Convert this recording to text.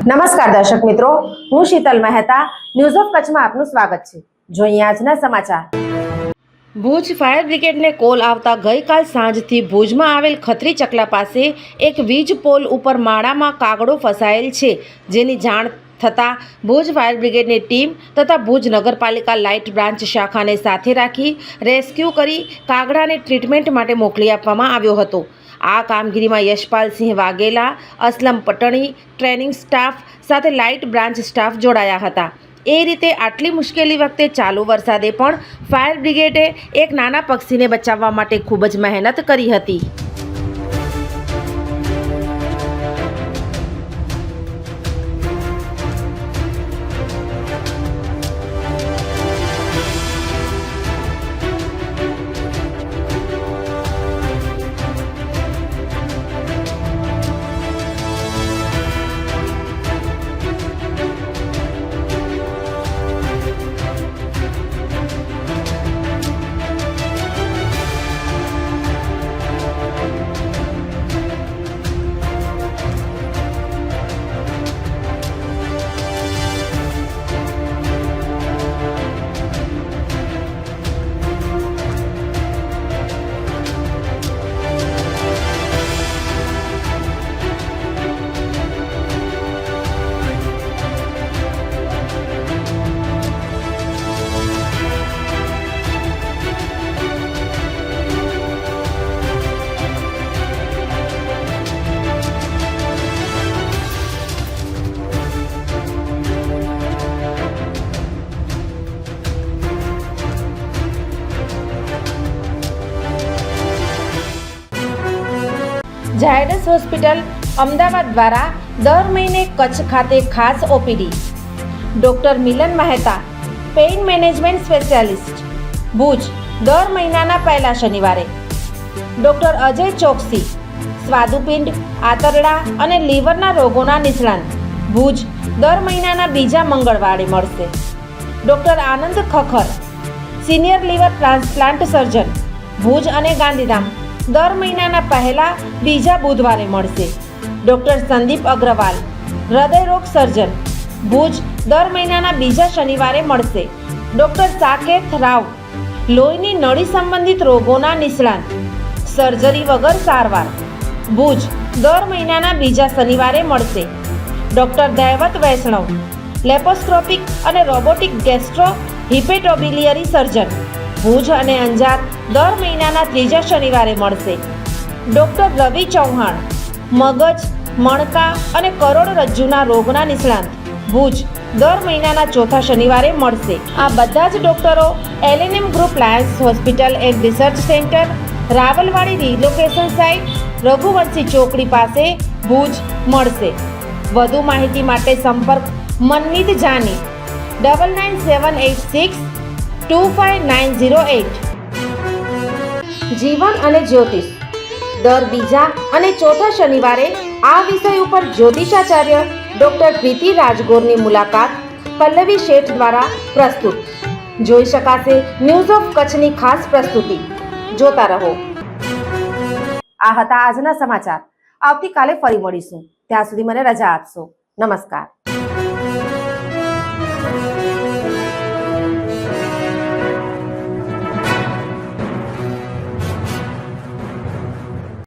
નમસ્કાર દર્શક મિત્રો, હું શીતલ મહેતા ન્યૂઝ ઓફ કચ્છમાં આપનું સ્વાગત છે। જોઈએ આજના સમાચાર। ભુજ ફાયર બ્રિગેડને કોલ આવતા ગઈકાલ સાંજથી ભુજમાં આવેલ ખત્રી ચકલા પાસે એક વીજ પોલ ઉપર માળામાં કાગડો ફસાયેલ છે, જેની જાણ થતાં ભુજ ફાયર બ્રિગેડની ટીમ તથા ભુજ નગરપાલિકા લાઇટ બ્રાન્ચ શાખાને સાથે રાખી રેસ્ક્યુ કરી કાગડાને ટ્રીટમેન્ટ માટે મોકલી આપવામાં આવ્યો હતો। આ કામગીરીમાં યશપાલસિંહ વાઘેલા, અસલમ પટણી, ટ્રેનિંગ સ્ટાફ સાથે લાઇટ બ્રાન્ચ સ્ટાફ જોડાયા હતા। એ રીતે આટલી મુશ્કેલી વખતે ચાલુ વરસાદે પણ ફાયર બ્રિગેડે એક નાના પક્ષીને બચાવવા માટે ખૂબ જ મહેનત કરી હતી। ઝાયડસ હોસ્પિટલ અમદાવાદ દ્વારા દર મહિને કચ્છ ખાતે ખાસ OPD. Doctor Milan Mehta, pain management specialist, Bhuj દર મહિનાના પહેલા શનિવારે। ડૉક્ટર અજય ચોકસી, સ્વાદુપિંડ, આંતરડા અને લીવરના રોગોના નિષ્ણાત, ભુજ દર મહિનાના બીજા મંગળવારે મળશે। Doctor Anand Khakhar, senior liver transplant surgeon, Bhuj અને ગાંધીધામ દર મહિનાના પહેલા બીજા બુધવારે મળશે। ડૉક્ટર સંદીપ અગ્રવાલ, હૃદયરોગ સર્જન, ભુજ દર મહિનાના બીજા શનિવારે મળશે। ડૉક્ટર સાકેત રાવ, લોહીની નળી સંબંધિત રોગોના નિષ્ણાત, સર્જરી વગર સારવાર, ભુજ દર મહિનાના બીજા શનિવારે મળશે। ડૉક્ટર દૈવત વૈષ્ણવ, લેપોસ્કોપિક અને રોબોટિક ગેસ્ટ્રો હિપેટોબિલિયરી સર્જન, ભુજ અને અંજાર દર મહિનાના ત્રીજા શનિવારે મળશે। ડૉક્ટર રવિ ચૌહાણ, મગજ, મણકા અને કરોડરજ્જુના રોગના નિષ્ણાત, ભુજ દર મહિનાના ચોથા શનિવારે મળશે। આ બધા જ ડૉક્ટરો LNM group Lions hospital and research centre, Rawalwadi relocation site, Raghuvanshi ચોકડી પાસે, ભુજ મળશે। વધુ માહિતી માટે સંપર્ક મનમીત જાની 9978625908। જીવન અને જ્યોતિષ દર બીજા અને ચોથા શનિવારે આ વિષય ઉપર જ્યોતિષાચાર્ય ડૉક્ટર પ્રીતિ રાજગોરની મુલાકાત પલ્લવી શેઠ દ્વારા પ્રસ્તુત જોઈ શકાશે। ન્યૂઝ ઓફ કચ્છની ખાસ પ્રસ્તુતિ જોતા રહો। આ હતા આજના સમાચાર। આવતીકાલે ફરી મળીશું, ત્યાં સુધી મને રજા આપશો। નમસ્કાર।